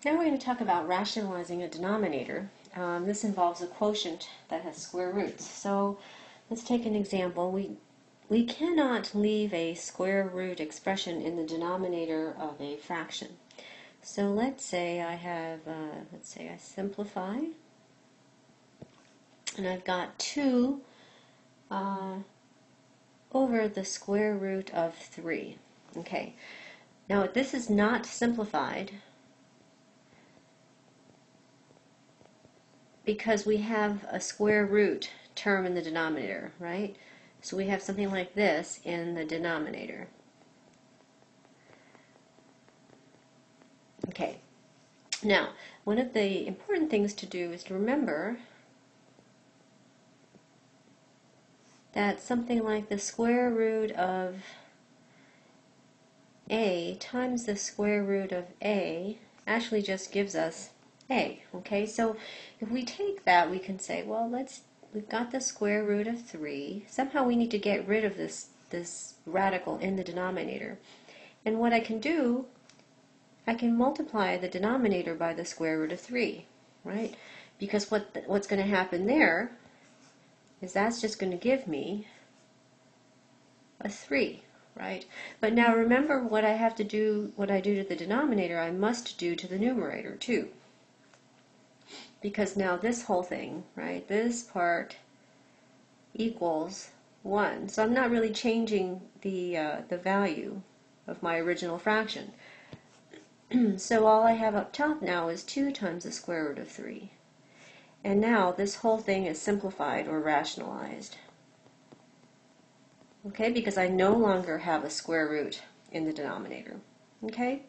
Now we're going to talk about rationalizing a denominator. This involves a quotient that has square roots. So let's take an example. We cannot leave a square root expression in the denominator of a fraction. So let's say I have, I simplify, and I've got 2 over the square root of 3. Okay, now this is not simplified because we have a square root term in the denominator, right? So we have something like this in the denominator. Okay, now one of the important things to do is to remember that something like the square root of a times the square root of a actually just gives us a. Okay, so if we take that, we can say, well, we've got the square root of 3. Somehow we need to get rid of this radical in the denominator. And what I can do, I can multiply the denominator by the square root of 3, right? Because what's going to happen there is that's just going to give me a 3, right? But now remember what I have to do, what I do to the denominator, I must do to the numerator too. Because now this whole thing, right, this part equals 1. So I'm not really changing the value of my original fraction. So all I have up top now is 2 times the square root of 3. And now this whole thing is simplified or rationalized. Okay, because I no longer have a square root in the denominator. Okay?